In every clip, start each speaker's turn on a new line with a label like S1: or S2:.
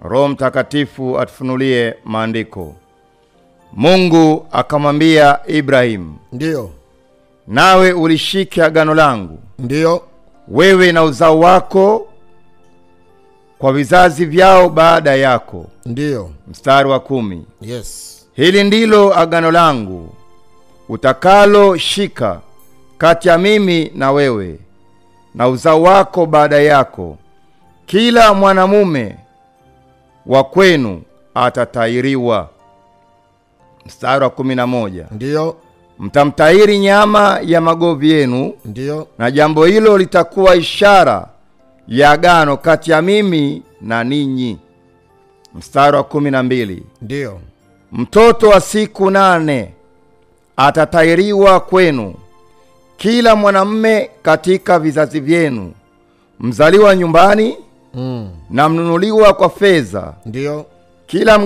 S1: Roho Mtakatifu atufunulie maandiko. Mungu akamwambia Ibrahim,
S2: ndio,
S1: nawe ulishike agano langu,
S2: ndio,
S1: wewe na uzao wako kwa vizazi vyao baada yako.
S2: Ndio.
S1: Mstari wa 10.
S2: Yes.
S1: Hili ndilo agano langu utakalo shika kati ya mimi na wewe na uzao wako baada yako. Kila mwanamume wa kwenu atatahiriwa. Mstari wa 11.
S2: Ndio.
S1: Mtamtahiri nyama ya magovi yenu.
S2: Ndio.
S1: Na jambo hilo litakuwa ishara ya agano kati ya mimi na ninyi. Mstari wa 12.
S2: Ndio.
S1: Mtoto wa siku 8 atatahiriwa kwenu, kila mwanamume katika vizazi vyenu, mzaliwa nyumbani na mnunuliwa kwa fedha.
S2: Ndio.
S1: Kila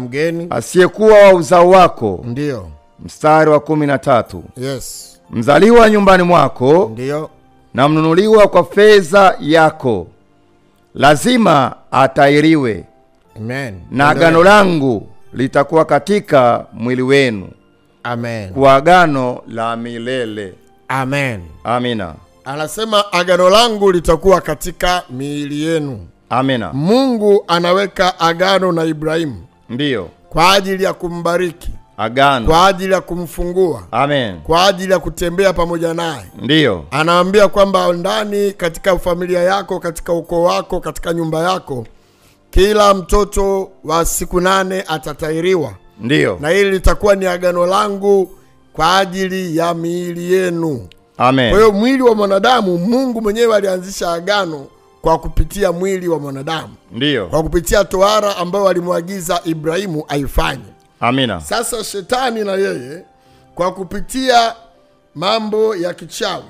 S1: mgeni asiyekuwa wa uzao wako.
S2: Ndio.
S1: Mstari wa 13.
S2: Yes.
S1: Mzaliwa nyumbani mwako.
S2: Ndio.
S1: Na mnunuliwa kwa fedha yako lazima atahiriwe.
S2: Amen.
S1: Na agano langu litakuwa katika mwili wenu.
S2: Amen.
S1: Kwa agano la milele.
S2: Amen.
S1: Amina.
S2: Anasema agano langu litakuwa katika miili yenu.
S1: Amina.
S2: Mungu anaweka agano na Ibrahimu.
S1: Ndio.
S2: Kwa ajili ya kumbariki.
S1: Agano.
S2: Kwa ajili ya kumfungua.
S1: Amen.
S2: Kwa ajili ya kutembea pamoja naye.
S1: Ndio.
S2: Anaambia kwamba ndani katika familia yako, katika ukoo wako, katika nyumba yako, kila mtoto wa siku 8 atatahiriwa.
S1: Ndio.
S2: Na hili litakuwa ni agano langu kwa ajili ya miili yenu.
S1: Amen.
S2: Kwa hiyo mwili wa mwanadamu, Mungu mwenyewe alianzisha agano kwa kupitia mwili wa mwanadamu.
S1: Ndio.
S2: Kwa kupitia tohara ambayo alimwagiza Ibrahimu aifanye.
S1: Amina.
S2: Sasa shetani na yeye kwa kupitia mambo ya kichawi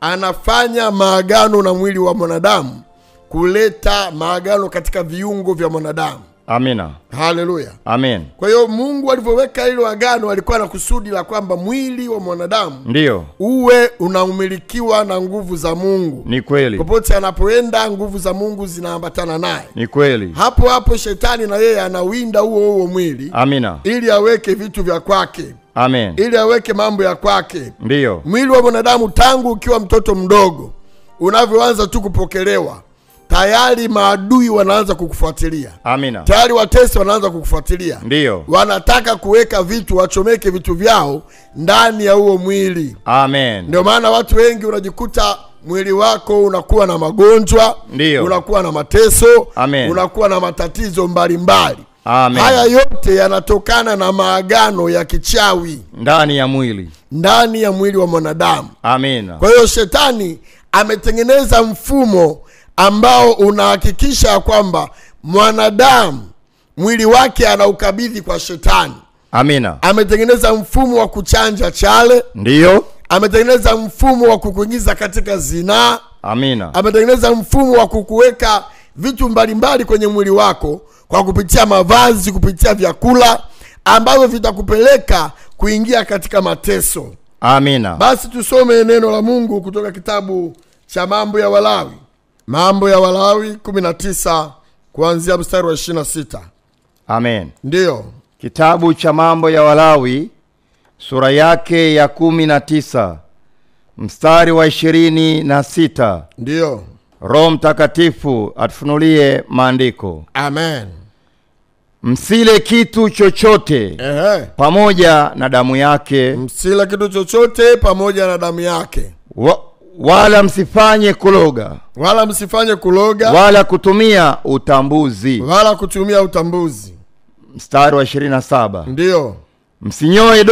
S2: anafanya maagano na mwili wa mwanadamu, kuleta maagano katika viungo vya mwanadamu.
S1: Amina.
S2: Haleluya.
S1: Amen.
S2: Kwa hiyo Mungu alivyoweka hilo agano alikuwa na kusudi la kwamba mwili wa mwanadamu
S1: ndio
S2: uwe unaumilikiwa na nguvu za Mungu.
S1: Ni kweli.
S2: Popote anapoenda nguvu za Mungu zinaambatana naye.
S1: Ni kweli.
S2: Hapo hapo shetani na yeye anawinda huo mwili.
S1: Amina.
S2: Ili aweke vitu vya kwake.
S1: Amen.
S2: Ili aweke mambo ya kwake.
S1: Ndio.
S2: Mwili wa mwanadamu tangu ukiwa mtoto mdogo unavyoanza tu kupokelewa, tayari maadui wanaanza kukufuatilia.
S1: Amina.
S2: Tayari watesi wanaanza kukufuatilia.
S1: Ndio.
S2: Wanataka kuweka vitu, wachomeke vitu vyao ndani ya huo mwili.
S1: Amen.
S2: Ndio maana watu wengi unajikuta mwili wako unakuwa na magonjwa.
S1: Ndio.
S2: Unakuwa na mateso.
S1: Amen.
S2: Unakuwa na matatizo mbalimbali.
S1: Amen.
S2: Haya yote yanatokana na maagano ya kichawi
S1: ndani ya mwili.
S2: Ndani ya mwili wa mwanadamu.
S1: Amina.
S2: Kwa hiyo shetani ametengeneza mfumo ambao unahakikisha kwamba mwanadamu mwili wake anaukabidhi kwa shetani.
S1: Amina.
S2: Ametengeneza mfumo wa kuchanja chale.
S1: Ndio.
S2: Ametengeneza mfumo wa kukuingiza katika zinaa.
S1: Amina.
S2: Ametengeneza mfumo wa kukuweka vitu mbalimbali kwenye mwili wako kwa kupitia mavazi, kupitia vyakula ambavyo vitakupeleka kuingia katika mateso.
S1: Amina.
S2: Basi tusome neno la Mungu kutoka kitabu cha Mambo ya Walawi. Mambo ya Walawi 19 kuanzia mstari wa 26.
S1: Amen.
S2: Ndio.
S1: Kitabu cha Mambo ya Walawi sura yake ya 19 mstari wa 26.
S2: Ndio.
S1: Roho Mtakatifu atufunulie maandiko.
S2: Amen.
S1: Msile kitu chochote pamoja na damu yake.
S2: Msile kitu chochote pamoja na damu yake.
S1: Wala msifanye kuloga.
S2: Wala msifanye kuloga.
S1: Wala kutumia utambuzi.
S2: Wala kutumia utambuzi.
S1: Mstari wa 27.
S2: Ndio.
S1: Msinyoe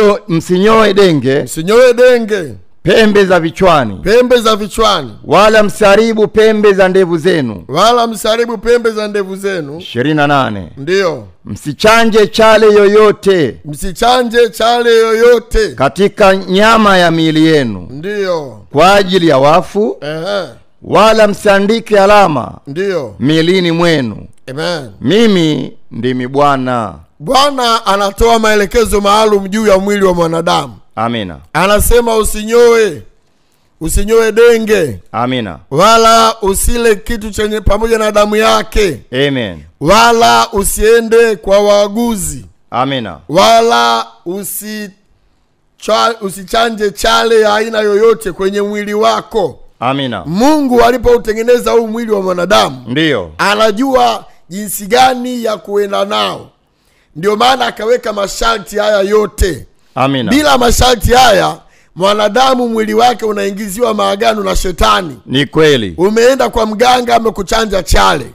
S1: denge.
S2: Msinyoe denge.
S1: Pembe za vichwani.
S2: Pembe za vichwani.
S1: Wala msiharibu pembe za ndevu zenu.
S2: Wala msiharibu pembe za ndevu zenu.
S1: 28.
S2: Ndio.
S1: Msichanje chale yoyote.
S2: Msichanje chale yoyote
S1: katika nyama ya miili yenu.
S2: Ndio.
S1: Kwa ajili ya wafu. Wala msiandike alama.
S2: Ndio.
S1: Miilini mwenu.
S2: Amen.
S1: Mimi ndimi Bwana.
S2: Bwana anatoa maelekezo maalum juu ya mwili wa mwanadamu.
S1: Amina.
S2: Anasema usinyoe usinyoe denge,
S1: Amina.
S2: wala usile kitu chenye pamoja na damu yake,
S1: Amen.
S2: wala usiende kwa waaguzi,
S1: Amina.
S2: wala usichanje chale ya aina yoyote kwenye mwili wako.
S1: Amina.
S2: Mungu alipoutengeneza huu mwili wa mwanadamu,
S1: Ndiyo,
S2: anajua jinsi gani ya kuenda nao. Ndio maana akaweka masharti haya yote.
S1: amina.
S2: Bila masharti haya, mwanadamu mwili wake unaingiziwa maagano na shetani.
S1: Ni kweli.
S2: Umeenda kwa mganga amekuchanja chale.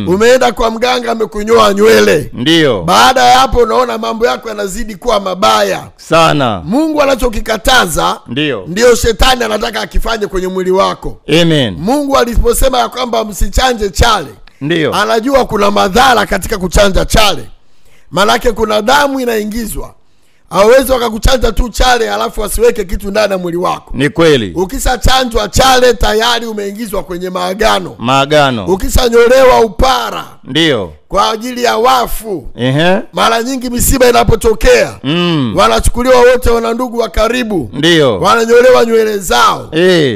S2: Umeenda kwa mganga amekunyoa nywele.
S1: Ndiyo.
S2: Baada ya hapo unaona mambo yako yanazidi kuwa mabaya
S1: Sana.
S2: Mungu anachokikataza
S1: Ndiyo.
S2: ndio shetani anataka akifanye kwenye mwili wako.
S1: Amen.
S2: Mungu aliposema ya kwamba msichanje chale,
S1: Ndiyo.
S2: anajua kuna madhara katika kuchanja chale. Manake kuna damu inaingizwa. Hawezi wakakuchanja tu chale alafu wasiweke kitu ndani ya mwili wako.
S1: Ni kweli.
S2: Ukishachanjwa chale tayari umeingizwa kwenye maagano.
S1: Maagano.
S2: Ukishanyolewa upara
S1: Ndiyo.
S2: kwa ajili ya wafu.
S1: Ehe.
S2: Mara nyingi misiba inapotokea, wanachukuliwa wote wana ndugu wa karibu.
S1: Ndiyo.
S2: Wananyolewa nywele zao.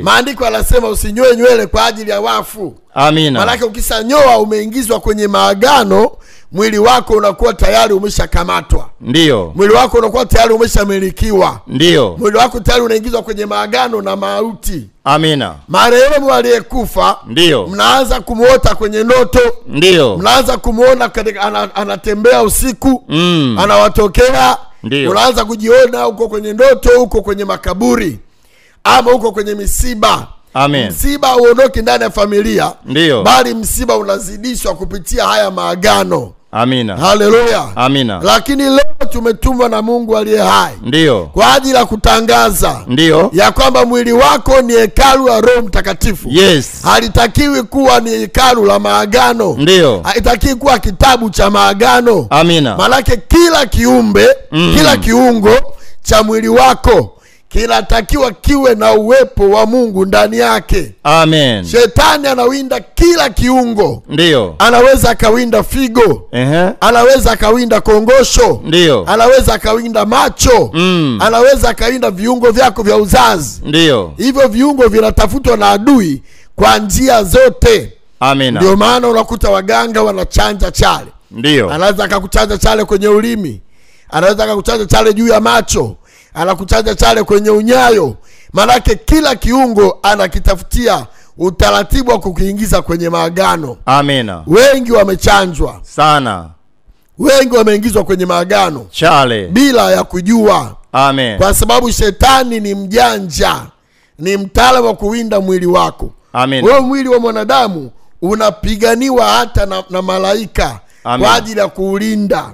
S2: Maandiko yanasema usinyoe nywele kwa ajili ya wafu.
S1: Amina.
S2: Manake ukishanyoa umeingizwa kwenye maagano, mwili wako unakuwa tayari umeshakamatwa.
S1: Ndiyo.
S2: Mwili wako unakuwa tayari umeshamilikiwa.
S1: Ndiyo.
S2: Mwili wako tayari unaingizwa kwenye maagano na mauti.
S1: Amina.
S2: Marehemu aliyekufa,
S1: Ndiyo.
S2: mnaanza kumuota kwenye ndoto.
S1: Ndiyo.
S2: Mnaanza kumuona anatembea usiku, anawatokea.
S1: Ndiyo.
S2: Unaanza kujiona uko kwenye ndoto, uko kwenye makaburi, ama uko kwenye misiba.
S1: Amen.
S2: Msiba uondoki ndani ya familia.
S1: Ndiyo.
S2: Bali msiba unazidishwa kupitia haya maagano.
S1: Amina.
S2: Haleluya.
S1: Amina.
S2: Lakini leo tumetumwa na Mungu aliye hai.
S1: Ndiyo.
S2: Kwa ajili ya kutangaza.
S1: Ndiyo.
S2: Ya kwamba mwili wako ni hekalu la Roho Mtakatifu.
S1: Yes.
S2: Halitakiwi kuwa ni hekalu la maagano.
S1: Ndiyo.
S2: Halitakiwi kuwa kitabu cha maagano.
S1: Amina.
S2: Manake kila kiumbe, kila kiungo cha mwili wako kinatakiwa kiwe na uwepo wa Mungu ndani yake.
S1: Amen.
S2: Shetani anawinda kila kiungo.
S1: Ndiyo.
S2: Anaweza akawinda figo. Anaweza akawinda kongosho.
S1: Ndiyo.
S2: Anaweza akawinda macho. Anaweza akawinda viungo vyako vya uzazi.
S1: Ndiyo.
S2: Hivyo viungo vinatafutwa na adui kwa njia zote.
S1: Amina.
S2: Ndio maana unakuta waganga wanachanja chale.
S1: Ndiyo.
S2: Anaweza akakuchanja chale kwenye ulimi. Anaweza akakuchanja chale juu ya macho. Anakuchanja chale kwenye unyayo. Manake kila kiungo anakitafutia utaratibu wa kukiingiza kwenye maagano.
S1: Amina.
S2: Wengi wamechanjwa
S1: sana.
S2: Wengi wameingizwa kwenye maagano
S1: chale
S2: bila ya kujua.
S1: Amen.
S2: Kwa sababu shetani ni mjanja, ni mtaalamu wa kuwinda mwili wako.
S1: Amen.
S2: Wewe mwili wa mwanadamu unapiganiwa hata na malaika. Amen. Kwa ajili ya kuulinda.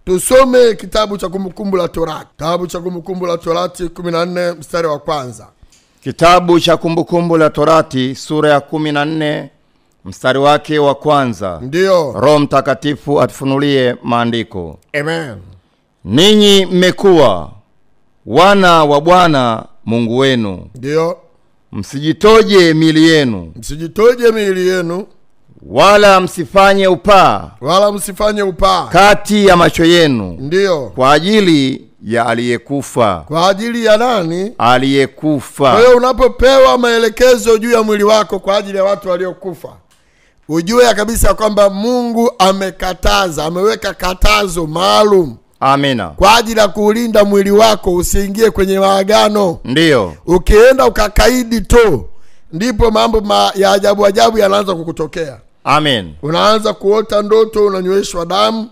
S2: Tusome kitabu cha Kumbukumbu la Torati. Kitabu cha Kumbukumbu la Torati 14 mstari wa kwanza.
S1: Kitabu cha Kumbukumbu la Torati sura ya 14 mstari wake wa kwanza.
S2: Ndiyo.
S1: Roho Mtakatifu atufunulie maandiko.
S2: Amen.
S1: Ninyi mmekuwa wana wa Bwana Mungu wenu.
S2: Ndiyo.
S1: Msijitoje miili yenu.
S2: Msijitoje miili yenu.
S1: Wala msifanye upaa.
S2: Wala msifanye upaa
S1: kati ya macho yenu.
S2: Ndiyo.
S1: Kwa ajili ya aliyekufa.
S2: Kwa ajili ya nani?
S1: Aliyekufa.
S2: Kwa hiyo unapopewa maelekezo juu ya mwili wako kwa ajili ya watu waliokufa, ujue kabisa kwamba Mungu amekataza, ameweka katazo maalum.
S1: Amina.
S2: Kwa ajili ya kuulinda mwili wako usiingie kwenye maagano.
S1: Ndiyo.
S2: Ukienda ukakaidi tu, ndipo mambo ya ajabu ajabu yanaanza kukutokea.
S1: Amen.
S2: Unaanza kuota ndoto unanyweshwa damu.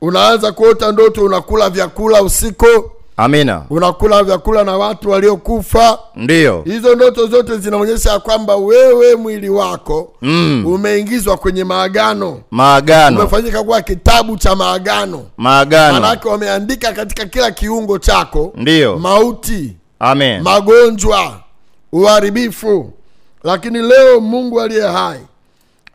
S2: Unaanza kuota ndoto unakula vyakula usiku.
S1: Amina.
S2: Unakula vyakula na watu waliokufa.
S1: Ndiyo.
S2: Hizo ndoto zote zinaonyesha kwamba wewe mwili wako umeingizwa kwenye maagano.
S1: Maagano.
S2: Umefanyika kuwa kitabu cha maagano.
S1: Maagano.
S2: Maana wameandika katika kila kiungo chako.
S1: Ndiyo.
S2: Mauti.
S1: Amen.
S2: Magonjwa, uharibifu. Lakini leo Mungu aliye hai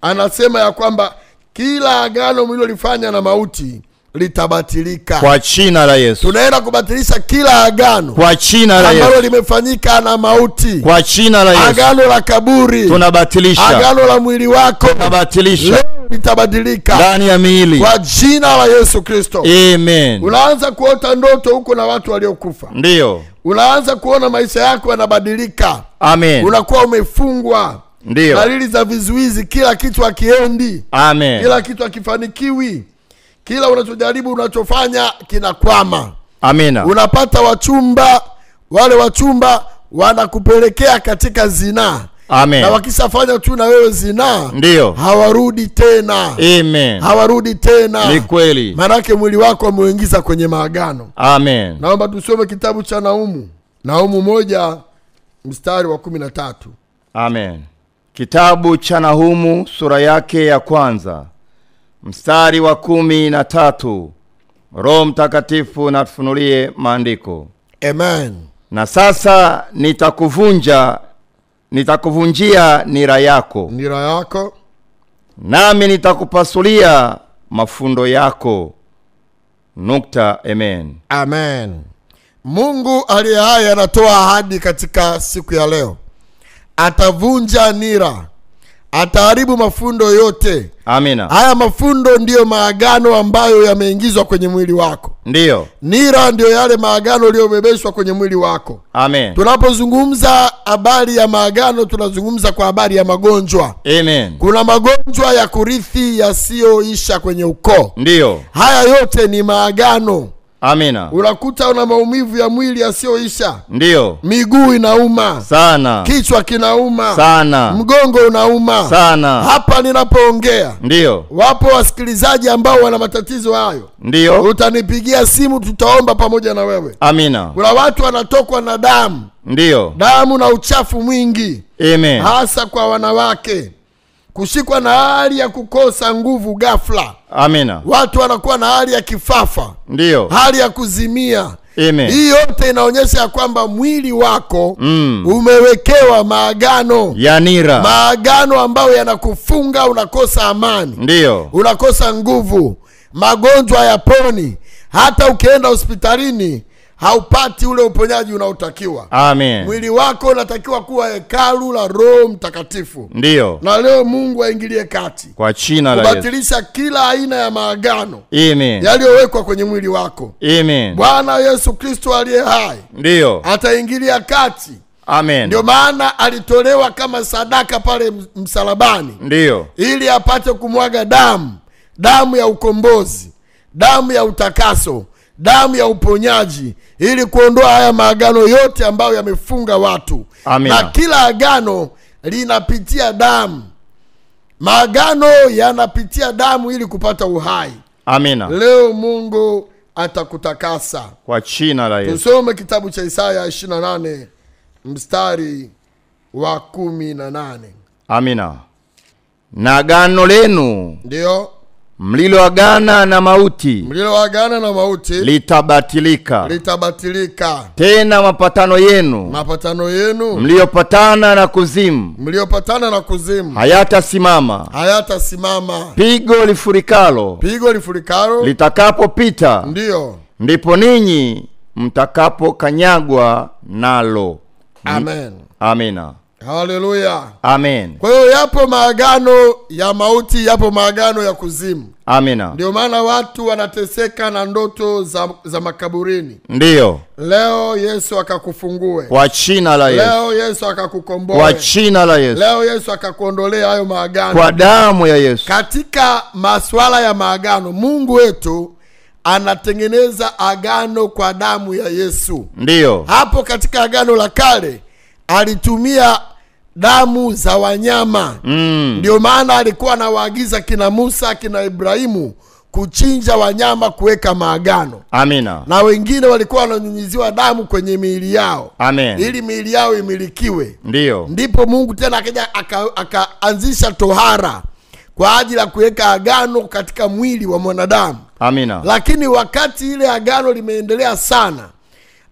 S2: anasema ya kwamba kila agano mlilolifanya na mauti litabatilika.
S1: Kwa jina la Yesu.
S2: Tunaenda kubatilisha kila agano.
S1: Kwa jina la Yesu.
S2: Agano limefanyika na mauti.
S1: Kwa jina la Yesu.
S2: Agano la kaburi.
S1: Tunabatilisha.
S2: Agano la mwili wako.
S1: Tunabatilisha.
S2: litabadilika
S1: ndani ya miili
S2: kwa jina la Yesu Kristo.
S1: Amen.
S2: Unaanza kuota ndoto huko na watu waliokufa.
S1: Ndio.
S2: Unaanza kuona maisha yako yanabadilika.
S1: Amen.
S2: Unakuwa umefungwa.
S1: Ndio.
S2: Dalili za vizuizi, kila kitu hakiendi.
S1: Amen.
S2: Kila kitu hakifanikiwi. Kila unachojaribu, unachofanya kinakwama.
S1: Amina.
S2: Unapata wachumba, wale wachumba wanakupelekea katika zinaa.
S1: Amen.
S2: Na wakishafanya tu na wewe zinaa,
S1: ndio
S2: hawarudi tena.
S1: Amen.
S2: Hawarudi tena.
S1: Ni kweli.
S2: Maana mwili wako umeingiza kwenye maagano.
S1: Amen.
S2: Naomba tusome kitabu cha Naumu. Naumu 1 mstari wa 13.
S1: Amen. Kitabu cha Nahumu sura yake ya 1 mstari wa 13. Roho Mtakatifu na tufunulie maandiko.
S2: Amen.
S1: Na sasa nitakuvunjia nira yako.
S2: Nira yako.
S1: Nami nitakupasulia mafundo yako. Amen.
S2: Amen. Mungu aliye hai anatoa ahadi katika siku ya leo. Atavunja nira. Ataharibu mafundo yote.
S1: Amina.
S2: Haya mafundo ndiyo maagano ambayo yameingizwa kwenye mwili wako.
S1: Ndiyo.
S2: Nira ndiyo yale maagano yaliyobebeshwa kwenye mwili wako.
S1: Amen.
S2: Tunapozungumza habari ya maagano, tunazungumza kwa habari ya magonjwa.
S1: Amen.
S2: Kuna magonjwa ya kurithi yasiyoisha kwenye ukoo.
S1: Ndiyo.
S2: Haya yote ni maagano.
S1: Amina.
S2: Unakuta una maumivu ya mwili yasiyoisha.
S1: Ndiyo.
S2: Miguu inauma
S1: sana.
S2: Kichwa kinauma
S1: sana.
S2: Mgongo unauma
S1: sana.
S2: Hapa ninapoongea,
S1: ndiyo,
S2: wapo wasikilizaji ambao wana matatizo hayo.
S1: ndiyo,
S2: Utanipigia simu, tutaomba pamoja na wewe.
S1: amina.
S2: Kuna watu wanatokwa na damu.
S1: Ndiyo.
S2: Damu na uchafu mwingi.
S1: Amen.
S2: Hasa kwa wanawake. Kushikwa na hali ya kukosa nguvu ghafla.
S1: Amina.
S2: Watu wanakuwa na hali ya kifafa.
S1: Ndiyo.
S2: Hali ya kuzimia.
S1: Amen.
S2: Hii yote inaonyesha kwamba mwili wako umewekewa maagano
S1: ya nira.
S2: Maagano ambayo yanakufunga, unakosa amani.
S1: Ndiyo.
S2: Unakosa nguvu. Magonjwa yaponi. Hata ukienda hospitalini haupati ule uponyaji unaotakiwa.
S1: Amen.
S2: Mwili wako unatakiwa kuwa hekalu la Roho Mtakatifu.
S1: Ndiyo.
S2: Na leo Mungu aingilie kati
S1: kwa jina la Yesu,
S2: kubatilisha kila aina ya maagano
S1: Amen,
S2: yaliyowekwa kwenye mwili wako.
S1: Amen.
S2: Bwana Yesu Kristo aliye hai,
S1: ndiyo,
S2: ataingilia kati.
S1: Amen.
S2: Ndio maana alitolewa kama sadaka pale msalabani.
S1: Ndiyo.
S2: Ili apate kumwaga damu, damu ya ukombozi, damu ya utakaso, damu ya uponyaji, ili kuondoa haya maagano yote ambayo yamefunga watu.
S1: Amina.
S2: Na kila agano linapitia damu. Maagano yanapitia damu ili kupata uhai.
S1: Amina.
S2: Leo Mungu atakutakasa
S1: kwa jina la Yesu.
S2: Tusome kitabu cha Isaya 28 mstari wa 18.
S1: Amina. Na agano lenu,
S2: ndio,
S1: mliloagana na mauti,
S2: mliloagana na mauti,
S1: litabatilika.
S2: Litabatilika.
S1: Tena mapatano yenu,
S2: mapatano yenu,
S1: mliopatana na kuzimu,
S2: mliopatana na kuzimu,
S1: hayatasimama.
S2: hayatasimama.
S1: Pigo lifurikalo,
S2: Pigo lifurikalo,
S1: litakapopita,
S2: ndio,
S1: ndipo ninyi mtakapokanyagwa nalo.
S2: Amen.
S1: Amina.
S2: Haleluya.
S1: Amen.
S2: Kwa hiyo yapo maagano ya mauti, yapo maagano ya kuzimu.
S1: Amina.
S2: Ndio maana watu wanateseka na ndoto za makaburini.
S1: Ndiyo.
S2: Leo Yesu akakufungue.
S1: Kwa jina la Yesu.
S2: Leo Yesu akakukomboe.
S1: Kwa jina la Yesu.
S2: Leo Yesu akakuondolea hayo maagano.
S1: Kwa damu ya Yesu.
S2: Katika masuala ya maagano, Mungu wetu anatengeneza agano kwa damu ya Yesu.
S1: Ndiyo.
S2: Hapo katika agano la kale alitumia damu za wanyama. Ndio maana alikuwa anawaagiza kina Musa, kina Ibrahimu kuchinja wanyama, kuweka maagano.
S1: Amina.
S2: Na wengine walikuwa wananyunyiziwa damu kwenye miili yao.
S1: Amen.
S2: Ili miili yao imilikiwe.
S1: Ndiyo.
S2: Ndipo Mungu tena akaja akaanzisha tohara kwa ajili ya kuweka agano katika mwili wa mwanadamu.
S1: Amina.
S2: Lakini wakati ile agano limeendelea sana,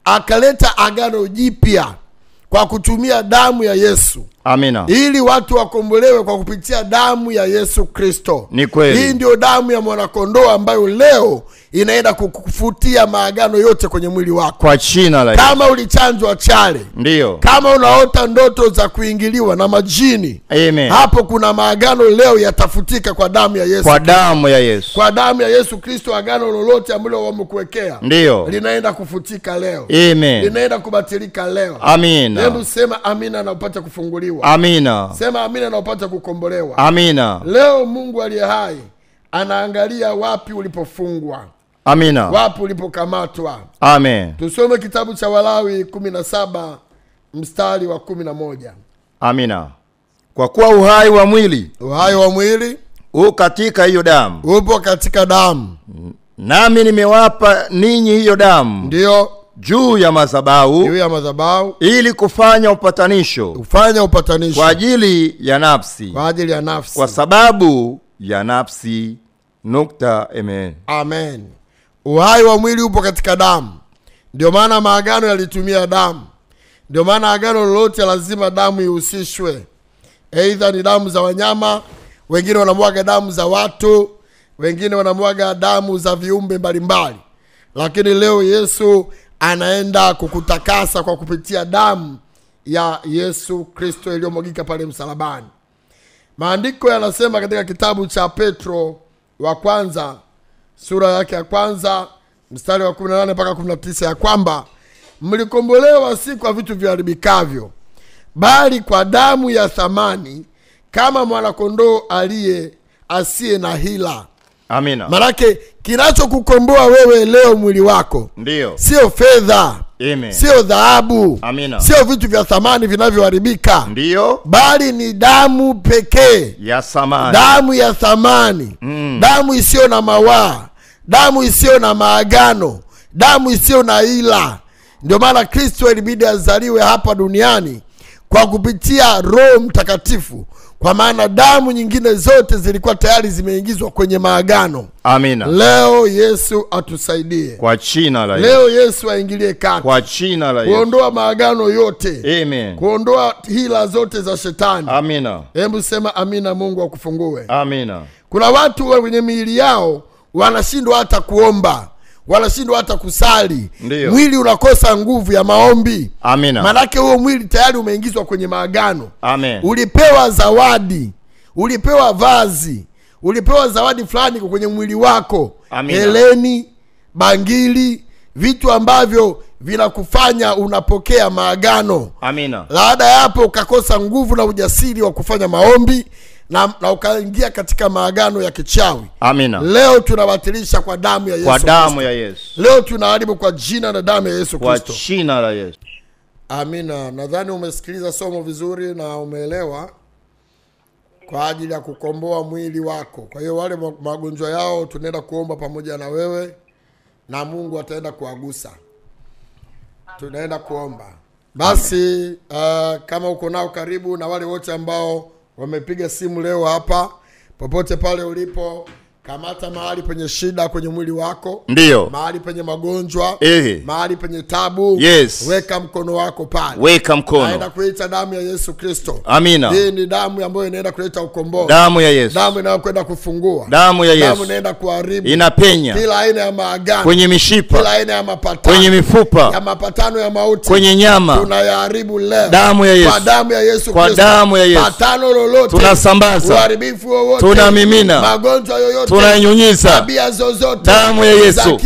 S2: akaleta agano jipya kwa kutumia damu ya Yesu.
S1: Amina.
S2: Ili watu wakombolewe kwa kupitia damu ya Yesu Kristo.
S1: Ni kweli.
S2: Hii ndio damu ya mwanakondoo ambayo leo inaenda kukufutia maagano yote kwenye mwili wako.
S1: Kwa jina la Yesu.
S2: Kama ulichanjwa chale,
S1: ndio.
S2: Kama unaota ndoto za kuingiliwa na majini,
S1: Amen.
S2: Hapo kuna maagano leo yatafutika kwa damu ya Yesu.
S1: Kwa damu ya Yesu.
S2: Kwa damu ya Yesu Kristo, agano lolote ambalo wamekuwekea
S1: ndio
S2: linaenda kufutika leo.
S1: Amen.
S2: Linaenda kubatilika leo.
S1: Amina.
S2: Hebu sema amina na upate kufunguliwa.
S1: Amina.
S2: Sema amina na upate kukombolewa.
S1: Amina.
S2: Leo Mungu aliye hai anaangalia wapi ulipofungwa.
S1: Amina.
S2: Wapi ulipokamatwa.
S1: Amen.
S2: Tusome kitabu cha Walawi 17 mstari wa 11.
S1: Amina. Kwa kuwa uhai wa mwili
S2: upo
S1: katika hiyo damu.
S2: Upo katika damu.
S1: Nami nimewapa ninyi hiyo damu.
S2: Ndio.
S1: Juu ya madhabahu. Ili kufanya upatanisho. Kwa ajili ya nafsi. Kwa sababu ya nafsi. Amen.
S2: Amen. Uhai wa mwili upo katika damu. Ndio maana maagano yalitumia damu. Ndio maana agano lolote lazima damu ihusishwe. Aidha ni damu za wanyama, wengine wanamwaga damu za watu, wengine wanamwaga damu za viumbe mbalimbali. Lakini leo Yesu anaenda kukutakasa kwa kupitia damu ya Yesu Kristo iliyomwagika pale msalabani. Maandiko yanasema katika kitabu cha Petro wa kwanza sura yake ya kwanza mstari wa 18 mpaka 19 ya kwamba mlikombolewa si kwa vitu viharibikavyo, bali kwa damu ya thamani kama mwanakondoo asiye na hila.
S1: Amina.
S2: Manake kinachokukomboa wewe leo mwili wako
S1: ndio
S2: sio fedha,
S1: Amen.
S2: Sio dhahabu,
S1: Amina.
S2: Sio vitu vya thamani vinavyoharibika,
S1: ndio,
S2: bali ni damu pekee
S1: ya thamani.
S2: Damu ya thamani. Damu isiyo na mawaa, damu isiyo na maagano, damu isiyo na ila. Ndio maana Kristo ilibidi azaliwe hapa duniani kwa kupitia Roho Mtakatifu, kwa maana damu nyingine zote zilikuwa tayari zimeingizwa kwenye maagano.
S1: Amina.
S2: Leo Yesu atusaidie.
S1: Kwa jina la Yesu.
S2: Leo Yesu aingilie kati.
S1: Kwa jina la Yesu.
S2: Kuondoa maagano yote.
S1: Amen.
S2: Kuondoa hila zote za shetani.
S1: Amina.
S2: Hebu sema amina, Mungu akufungue.
S1: Amina.
S2: Kuna watu wenye miili yao wanashindwa hata kuomba, wanashindwa hata kusali.
S1: Ndiyo.
S2: Mwili unakosa nguvu ya maombi.
S1: Amina.
S2: Manake huo mwili tayari umeingizwa kwenye maagano.
S1: Amen.
S2: Ulipewa zawadi, ulipewa vazi, ulipewa zawadi fulani kwenye mwili wako.
S1: Amina.
S2: Heleni, bangili, vitu ambavyo vinakufanya unapokea maagano.
S1: Amina.
S2: Baada ya hapo ukakosa nguvu na ujasiri wa kufanya maombi na ukaingia katika maagano ya kichawi.
S1: Amina.
S2: Leo tunabatilisha kwa damu ya Yesu.
S1: Kwa damu ya Yesu.
S2: Leo tunaharibu kwa jina na damu ya Yesu Kristo.
S1: Kwa jina la Yesu.
S2: Amina. Nadhani umesikiliza somo vizuri na umeelewa kwa ajili ya kukomboa mwili wako. Kwa hiyo wale magonjwa yao tunaenda kuomba pamoja na wewe na Mungu ataenda kuagusa. Tunaenda kuomba. Basi kama uko nao karibu na wale wote ambao wamepiga simu leo hapa, popote pale ulipo, kamata mahali penye shida kwenye mwili wako.
S1: Ndio.
S2: Mahali penye magonjwa, mahali penye tabu.
S1: Yes.
S2: Weka mkono wako pale.
S1: Weka mkono.
S2: Naenda kuita damu ya Yesu Kristo.
S1: Amina.
S2: Hii ni damu ambayo inaenda kuleta ukombozi.
S1: Damu ya Yesu.
S2: Damu inayokwenda kufungua.
S1: Damu ya Yesu.
S2: Damu inaenda kuharibu.
S1: Inapenya
S2: kila aina ya maagano.
S1: Kwenye mishipa.
S2: Kila aina ya mapatano.
S1: Kwenye mifupa.
S2: Ya mapatano ya mauti.
S1: Kwenye nyama.
S2: Tunayaharibu leo.
S1: Damu ya Yesu.
S2: Kwa damu ya Yesu Kristo.
S1: Kwa damu ya Yesu.
S2: Patano lolote.
S1: Tunasambaza.
S2: Uharibifu wowote.
S1: Tunamimina.
S2: Magonjwa yoyote.
S1: Tunanyunyiza.
S2: Tabia zozote.
S1: Damu ya Yesu.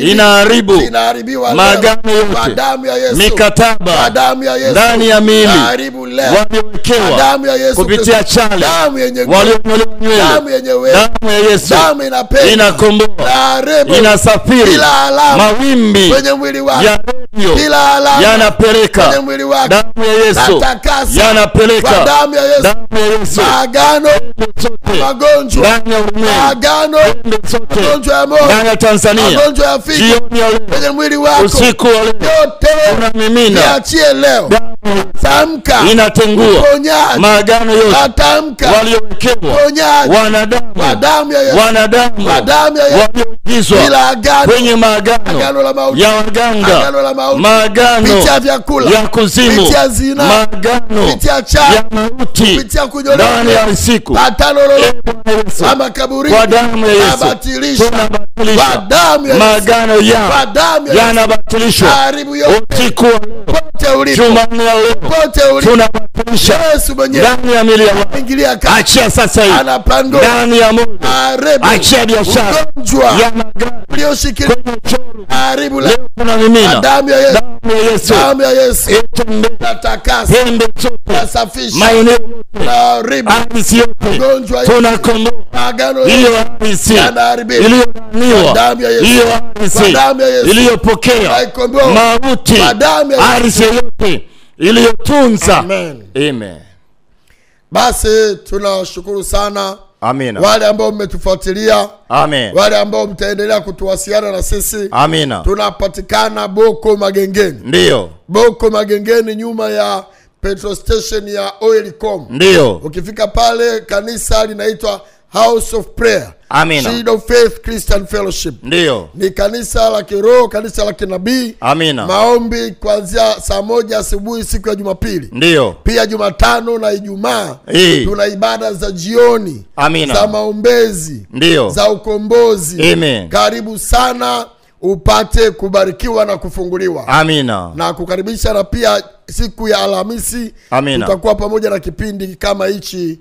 S1: Inaharibu.
S2: Inaharibiwa
S1: maagano yote.
S2: Kwa damu ya Yesu.
S1: Mikataba.
S2: Kwa damu ya Yesu.
S1: Ndani ya miili.
S2: Inaharibu leo.
S1: Waliowekewa.
S2: Damu ya Yesu.
S1: Kupitia chale.
S2: Damu yenye
S1: walionyolewa nywele.
S2: Damu yenye wewe.
S1: Damu ya Yesu.
S2: Damu inapenya.
S1: Inakomboa.
S2: Inaharibu.
S1: Inasafiri.
S2: Kila alama.
S1: Mawimbi.
S2: Kwenye mwili wako.
S1: Ya redio.
S2: Kila alama.
S1: Yanapeleka.
S2: Kwenye mwili wako.
S1: Damu ya Yesu.
S2: Natakasa.
S1: Yanapeleka.
S2: Kwa damu ya Yesu.
S1: Damu ya Yesu.
S2: Maagano. Magonjwa.
S1: Ndani ya ulimwengu.
S2: Maagano. Magonjwa ya moyo.
S1: Ndani ya Tanzania.
S2: Magonjwa ya figo.
S1: Jioni ya leo.
S2: Kwenye mwili wako.
S1: Usiku wa leo.
S2: Yote.
S1: Tunamimina.
S2: Niachie leo.
S1: Damu
S2: tamka
S1: inatengua
S2: uponyaji,
S1: maagano yote
S2: tamka
S1: waliowekewa
S2: uponyaji
S1: wanadamu
S2: kwa damu ya Yesu,
S1: wanadamu
S2: kwa damu ya Yesu,
S1: walioingizwa
S2: bila agano,
S1: kwenye maagano
S2: agano la mauti,
S1: ya waganga,
S2: agano la mauti,
S1: maagano
S2: kupitia vyakula,
S1: ya kuzimu,
S2: kupitia zina,
S1: maagano
S2: kupitia chawi,
S1: ya mauti
S2: kupitia kunyolewa
S1: ndani ya siku
S2: patano lolote
S1: Yesu,
S2: ama kaburi,
S1: kwa damu ya Yesu
S2: tunabatilisha
S1: tunabatilisha
S2: kwa damu ya Yesu,
S1: maagano
S2: kwa damu ya Yesu,
S1: yanabatilishwa
S2: karibu yote
S1: usiku wa leo,
S2: pote ulipo,
S1: Jumanne ya leo
S2: pote ulipo,
S1: tunabatilisha
S2: Yesu mwenyewe
S1: ndani ya miili ya watu.
S2: ingilia kati,
S1: Achia sasa hivi
S2: anapando
S1: ndani ya moyo,
S2: karibu
S1: achia biashara
S2: ugonjwa
S1: ya magari
S2: ulioshikilia
S1: kwenye choru,
S2: karibu
S1: leo tunamimina
S2: damu ya Yesu,
S1: damu ya Yesu,
S2: damu ya Yesu
S1: itembe
S2: natakasa,
S1: pembe zote,
S2: nasafisha,
S1: maeneo yote,
S2: karibu
S1: ardhi yote,
S2: ugonjwa yote,
S1: tunakomboa
S2: agano
S1: hiyo ardhi
S2: yanaharibiwa kwa
S1: iliyolaniwa,
S2: damu ya Yesu,
S1: hiyo
S2: kwa
S1: ardhi
S2: damu ya Yesu,
S1: iliyopokea
S2: haikomboa
S1: mauti,
S2: kwa damu ya Yesu.
S1: ardhi yote iliyotunza.
S2: Amen.
S1: Amen.
S2: Basi tunashukuru sana
S1: Amina.
S2: wale ambao mmetufuatilia,
S1: Amen.
S2: wale ambao mtaendelea kutuwasiliana na sisi.
S1: Amina.
S2: Tunapatikana Boko Magengeni.
S1: Ndiyo.
S2: Boko Magengeni, nyuma ya petrol station ya Oilcom.
S1: Ndiyo.
S2: Ukifika pale, kanisa linaitwa House of Prayer.
S1: Amina.
S2: Seed of Faith Christian Fellowship.
S1: Ndiyo.
S2: Ni kanisa la kiroho, kanisa la kinabii.
S1: Amina.
S2: Maombi kuanzia saa 1 asubuhi siku ya Jumapili.
S1: Ndiyo.
S2: Pia Jumatano na Ijumaa tuna ibada za jioni.
S1: Amina.
S2: Za maombezi.
S1: Ndiyo.
S2: Za ukombozi.
S1: Amen.
S2: Karibu sana upate kubarikiwa na kufunguliwa.
S1: Amina.
S2: Na kukaribisha, na pia siku ya Alhamisi
S1: Amina.
S2: tutakuwa pamoja na kipindi kama hichi